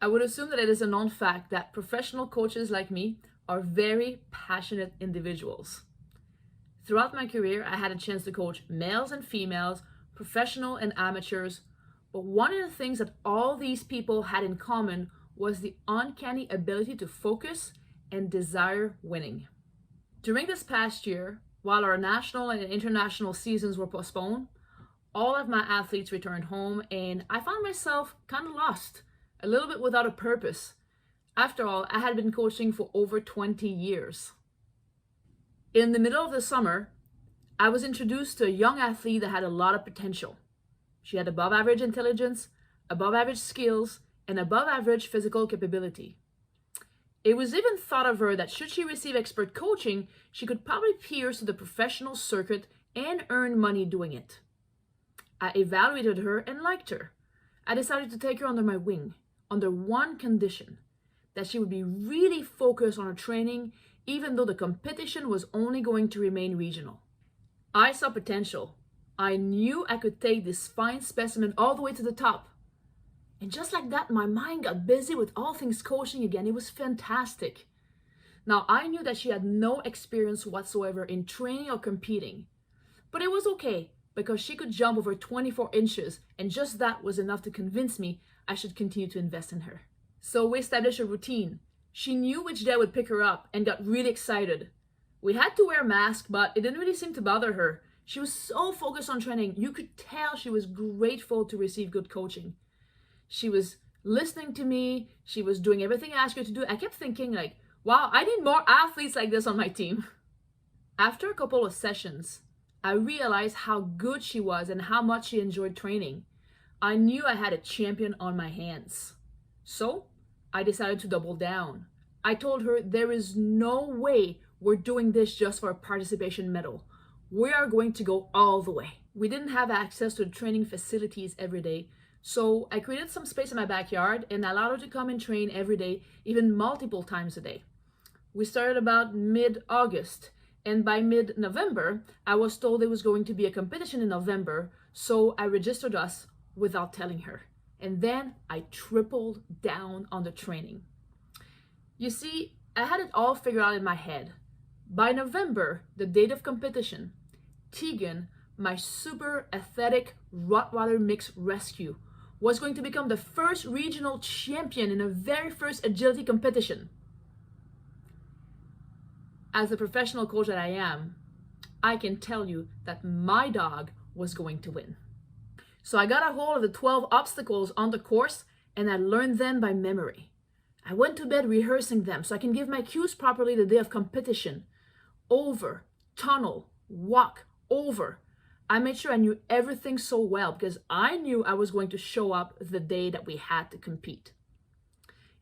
I would assume that it is a known fact that professional coaches like me are very passionate individuals. Throughout my career, I had a chance to coach males and females, professional and amateurs, but one of the things that all these people had in common was the uncanny ability to focus and desire winning. During this past year, while our national and international seasons were postponed, all of my athletes returned home and I found myself kind of lost, a little bit without a purpose. After all, I had been coaching for over 20 years. In the middle of the summer, I was introduced to a young athlete that had a lot of potential. She had above average intelligence, above average skills, and above average physical capability. It was even thought of her that should she receive expert coaching, she could probably pierce to the professional circuit and earn money doing it. I evaluated her and liked her. I decided to take her under my wing, under one condition, that she would be really focused on her training, even though the competition was only going to remain regional. I saw potential. I knew I could take this fine specimen all the way to the top. And just like that, my mind got busy with all things coaching again. It was fantastic. Now, I knew that she had no experience whatsoever in training or competing. But it was okay, because she could jump over 24 inches, and just that was enough to convince me I should continue to invest in her. So we established a routine. She knew which day I would pick her up and got really excited. We had to wear a mask, but it didn't really seem to bother her. She was so focused on training. You could tell she was grateful to receive good coaching. She was listening to me. She was doing everything I asked her to do. I kept thinking like, wow, I need more athletes like this on my team. After a couple of sessions, I realized how good she was and how much she enjoyed training. I knew I had a champion on my hands. So I decided to double down. I told her there is no way we're doing this just for a participation medal. We are going to go all the way. We didn't have access to the training facilities every day, so I created some space in my backyard and allowed her to come and train every day, even multiple times a day. We started about mid-August, and by mid-November, I was told there was going to be a competition in November, so I registered us without telling her. And then I tripled down on the training. You see, I had it all figured out in my head. By November, the date of competition, Tegan, my super athletic Rottweiler mixed rescue, was going to become the first regional champion in the very first agility competition. As a professional coach that I am, I can tell you that my dog was going to win. So I got a hold of the 12 obstacles on the course and I learned them by memory. I went to bed rehearsing them so I can give my cues properly the day of competition. Over, tunnel, walk, over. I made sure I knew everything so well because I knew I was going to show up the day that we had to compete.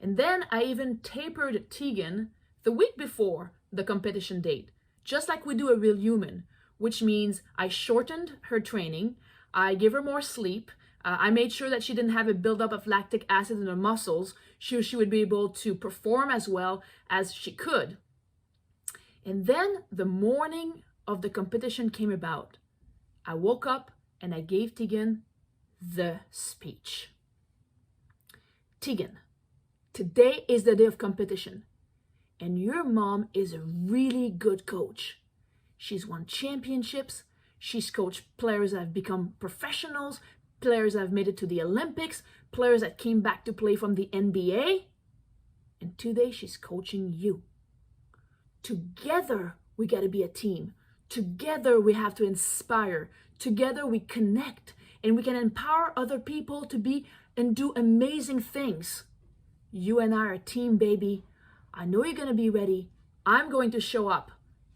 And then I even tapered Tegan the week before the competition date, just like we do a real human, which means I shortened her training, I gave her more sleep, I made sure that she didn't have a buildup of lactic acid in her muscles, she would be able to perform as well as she could. And then the morning of the competition came about. I woke up and I gave Tegan the speech. Tegan, today is the day of competition, and your mom is a really good coach. She's won championships, she's coached players that have become professionals, players that have made it to the Olympics, players that came back to play from the NBA, and today she's coaching you. Together, we got to be a team. Together, we have to inspire. Together, we connect, and we can empower other people to be and do amazing things. You and I are a team, baby. I know you're going to be ready. I'm going to show up,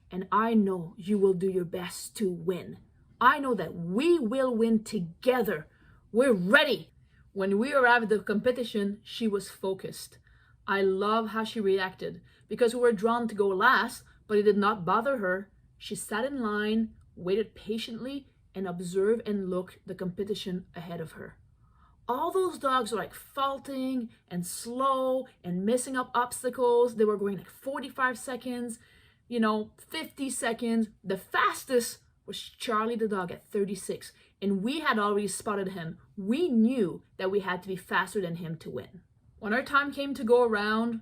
and I know you will do your best to win. I know that we will win together. We're ready. When we arrived at the competition, she was focused. I love how she reacted because we were drawn to go last, but it did not bother her. She sat in line, waited patiently, and observed and looked the competition ahead of her. All those dogs were like faulting and slow and messing up obstacles. They were going like 45 seconds, 50 seconds. The fastest was Charlie the dog at 36, and we had already spotted him. We knew that we had to be faster than him to win. When our time came to go around,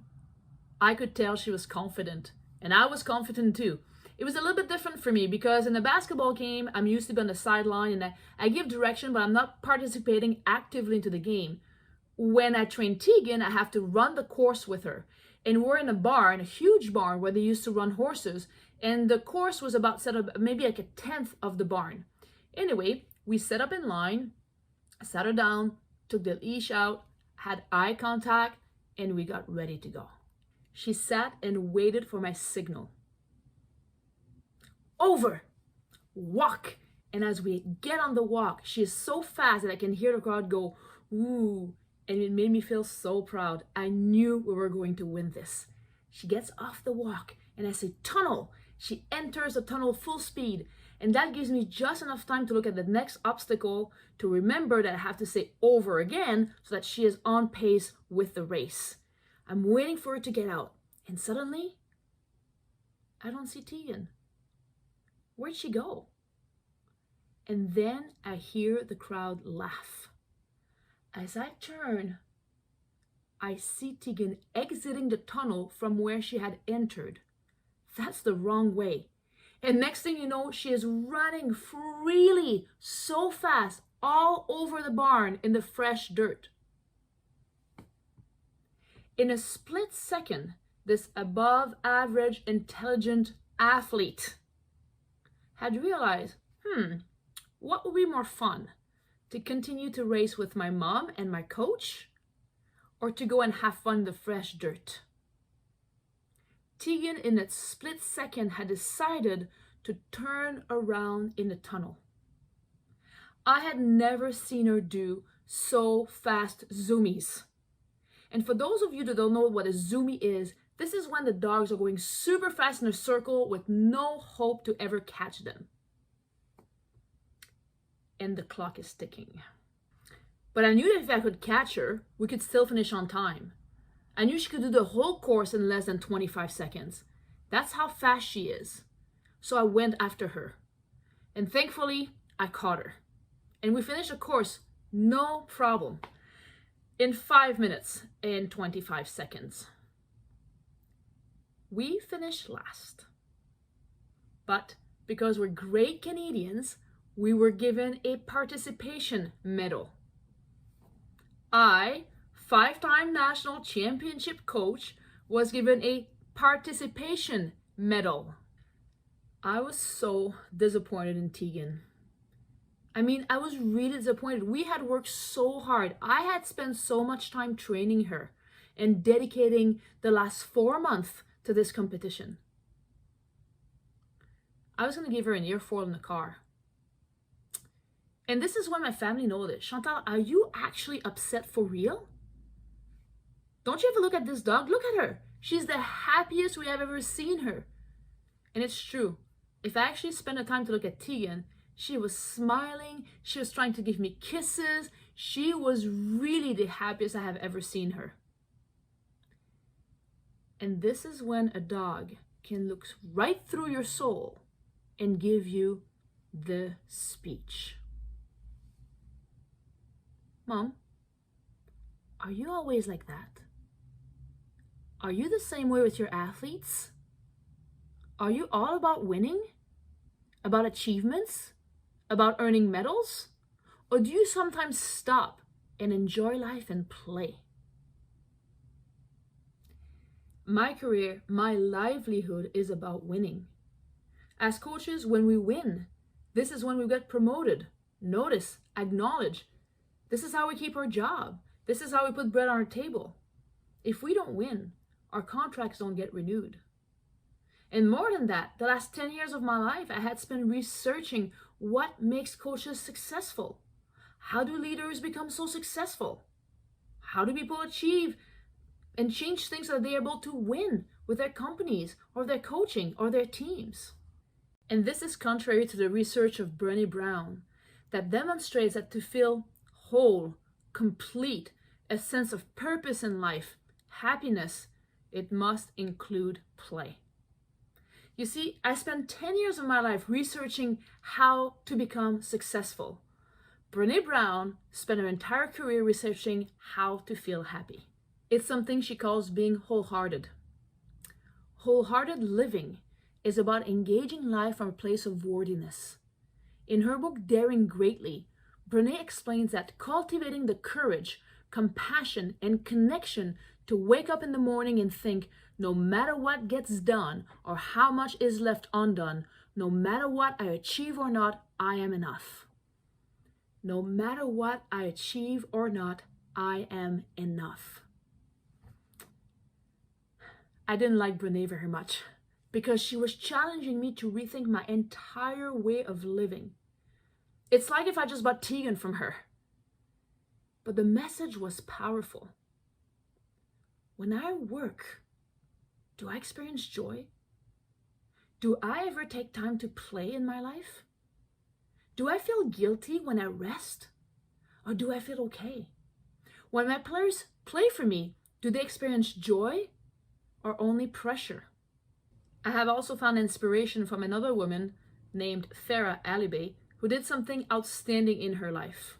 I could tell she was confident, and I was confident too. It was a little bit different for me because in a basketball game, I'm used to be on the sideline and I give direction, but I'm not participating actively into the game. When I train Tegan, I have to run the course with her. And we're in a barn, a huge barn where they used to run horses. And the course was about set up maybe like a tenth of the barn. Anyway, we set up in line, sat her down, took the leash out, had eye contact, and we got ready to go. She sat and waited for my signal. Over, walk. And as we get on the walk, she is so fast that I can hear the crowd go, ooh. And it made me feel so proud. I knew we were going to win this. She gets off the walk and I say, tunnel. She enters the tunnel full speed. And that gives me just enough time to look at the next obstacle to remember that I have to say over again so that she is on pace with the race. I'm waiting for her to get out. And suddenly, I don't see Tegan. Where'd she go? And then I hear the crowd laugh. As I turn, I see Tegan exiting the tunnel from where she had entered. That's the wrong way. And next thing you know, she is running freely, so fast, all over the barn in the fresh dirt. In a split second, this above average intelligent athlete had realized, what would be more fun? To continue to race with my mom and my coach, or to go and have fun in the fresh dirt? Tegan, in a split second, had decided to turn around in the tunnel. I had never seen her do so fast zoomies. And for those of you that don't know what a zoomie is, this is when the dogs are going super fast in a circle with no hope to ever catch them. And the clock is ticking. But I knew that if I could catch her, we could still finish on time. I knew she could do the whole course in less than 25 seconds. That's how fast she is. So I went after her. And thankfully, I caught her. And we finished the course, no problem, in 5 minutes and 25 seconds. We finished last. But because we're great Canadians, we were given a participation medal. I, 5-time national championship coach, was given a participation medal. I was so disappointed in Tegan. I was really disappointed. We had worked so hard. I had spent so much time training her and dedicating the last 4 months to this competition. I was going to give her an earful in the car. And this is when my family noticed. Chantal, are you actually upset for real? Don't you ever look at this dog? Look at her. She's the happiest we have ever seen her. And it's true. If I actually spent the time to look at Tegan, she was smiling. She was trying to give me kisses. She was really the happiest I have ever seen her. And this is when a dog can look right through your soul and give you the speech. Mom, are you always like that? Are you the same way with your athletes? Are you all about winning? About achievements? About earning medals? Or do you sometimes stop and enjoy life and play? My career, my livelihood is about winning. As coaches, when we win, this is when we get promoted, noticed, acknowledged. This is how we keep our job. This is how we put bread on our table. If we don't win, our contracts don't get renewed. And more than that, the last 10 years of my life, I had spent researching what makes coaches successful. How do leaders become so successful? How do people achieve and change things so that they're able to win with their companies or their coaching or their teams? And this is contrary to the research of Brené Brown that demonstrates that to feel whole, complete, a sense of purpose in life, happiness, it must include play. You see, I spent 10 years of my life researching how to become successful. Brené Brown spent her entire career researching how to feel happy. It's something she calls being wholehearted. Wholehearted living is about engaging life from a place of worthiness. In her book, Daring Greatly, Brene explains that cultivating the courage, compassion, and connection to wake up in the morning and think, no matter what gets done or how much is left undone, no matter what I achieve or not, I am enough. No matter what I achieve or not, I am enough. I didn't like Brene very much because she was challenging me to rethink my entire way of living. It's like if I just bought Tegan from her. But the message was powerful. When I work, do I experience joy? Do I ever take time to play in my life? Do I feel guilty when I rest? Or do I feel okay? When my players play for me, do they experience joy or only pressure? I have also found inspiration from another woman named Farah Alibay, who did something outstanding in her life.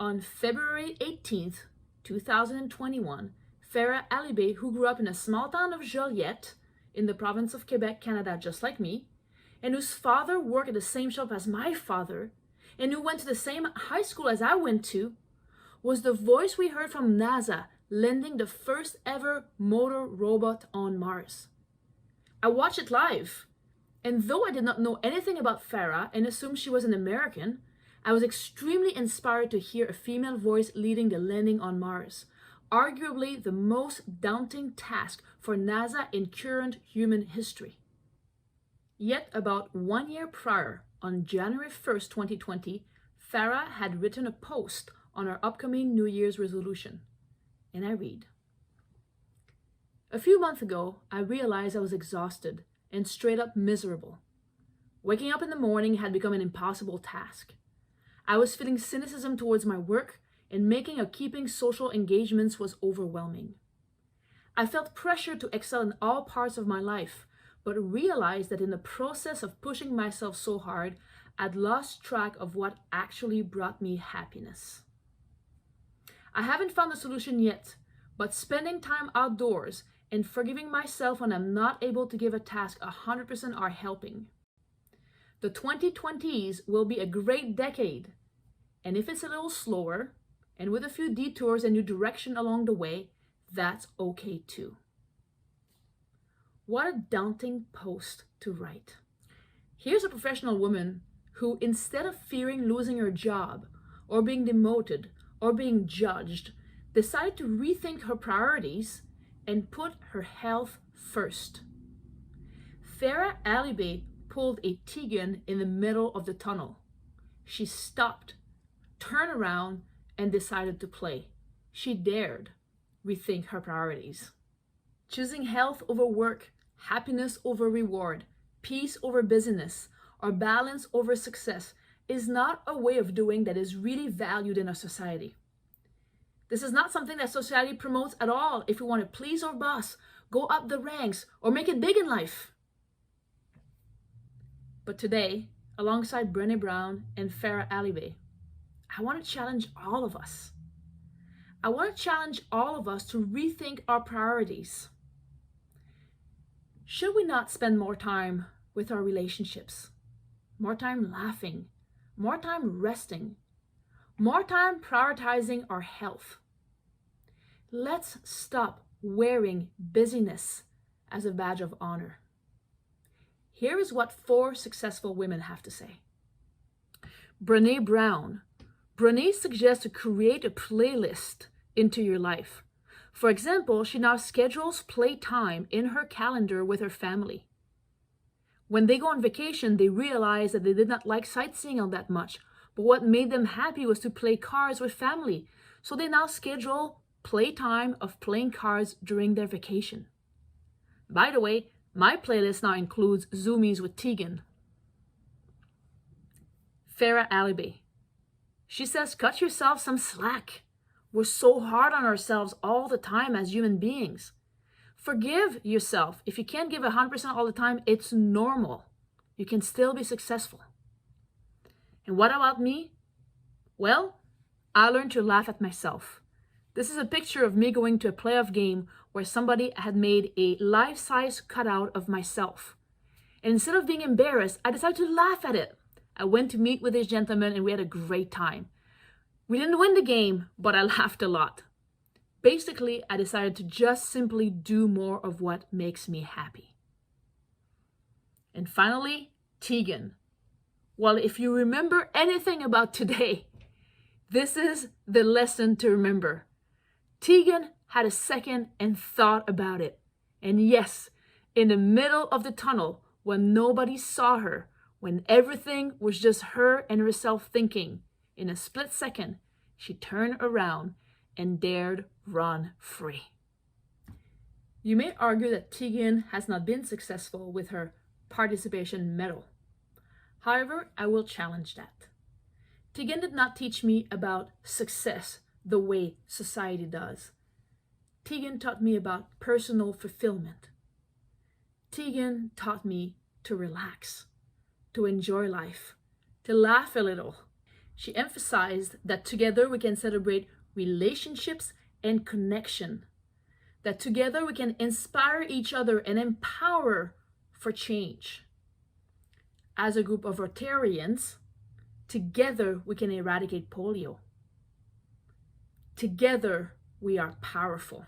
On February 18th, 2021, Farah Alibay, who grew up in a small town of Joliette in the province of Quebec, Canada, just like me, and whose father worked at the same shop as my father, and who went to the same high school as I went to, was the voice we heard from NASA landing the first ever motor robot on Mars. I watched it live, and though I did not know anything about Farah and assumed she was an American, I was extremely inspired to hear a female voice leading the landing on Mars, arguably the most daunting task for NASA in current human history. Yet about 1 year prior, on January 1st, 2020, Farah had written a post on her upcoming New Year's resolution, and I read, "A few months ago, I realized I was exhausted and straight up miserable. Waking up in the morning had become an impossible task. I was feeling cynicism towards my work, and making or keeping social engagements was overwhelming. I felt pressure to excel in all parts of my life, but realized that in the process of pushing myself so hard, I'd lost track of what actually brought me happiness. I haven't found a solution yet, but spending time outdoors and forgiving myself when I'm not able to give a task 100% are helping. The 2020s will be a great decade, and if it's a little slower, and with a few detours and new direction along the way, that's okay too." What a daunting post to write. Here's a professional woman who, instead of fearing losing her job, or being demoted, or being judged, decided to rethink her priorities and put her health first. Farah Alibay pulled a Tegan in the middle of the tunnel. She stopped, turned around, and decided to play. She dared rethink her priorities. Choosing health over work, happiness over reward, peace over busyness, or balance over success is not a way of doing that is really valued in our society. This is not something that society promotes at all if we want to please our boss, go up the ranks, or make it big in life. But today, alongside Brené Brown and Farah Alibay, I want to challenge all of us. I want to challenge all of us to rethink our priorities. Should we not spend more time with our relationships, more time laughing, more time resting, more time prioritizing our health? Let's stop wearing busyness as a badge of honor. Here is what 4 successful women have to say. Brené Brown. Brené suggests to create a playlist into your life. For example, she now schedules playtime in her calendar with her family. When they go on vacation, they realize that they did not like sightseeing all that much, but what made them happy was to play cards with family. So they now schedule playtime of playing cards during their vacation. By the way, my playlist now includes Zoomies with Tegan. Farah Alibay. She says, cut yourself some slack. We're so hard on ourselves all the time as human beings. Forgive yourself. If you can't give 100% all the time, it's normal. You can still be successful. And what about me? Well, I learned to laugh at myself. This is a picture of me going to a playoff game where somebody had made a life-size cutout of myself. And instead of being embarrassed, I decided to laugh at it. I went to meet with this gentleman and we had a great time. We didn't win the game, but I laughed a lot. Basically, I decided to just simply do more of what makes me happy. And finally, Tegan. Well, if you remember anything about today, this is the lesson to remember. Tegan had a second and thought about it. And yes, in the middle of the tunnel, when nobody saw her, when everything was just her and herself thinking, in a split second, she turned around and dared run free. You may argue that Tegan has not been successful with her participation medal. However, I will challenge that. Tegan did not teach me about success the way society does. Tegan taught me about personal fulfillment. Tegan taught me to relax, to enjoy life, to laugh a little. She emphasized that together we can celebrate relationships and connection, that together we can inspire each other and empower for change. As a group of Rotarians, together we can eradicate polio. Together we are powerful.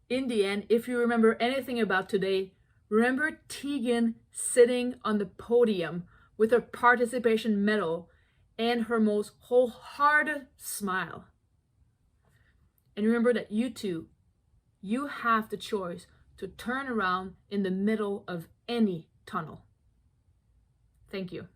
In the end, if you remember anything about today, remember Tegan sitting on the podium with her participation medal and her most wholehearted smile. And remember that you too, you have the choice to turn around in the middle of any tunnel. Thank you.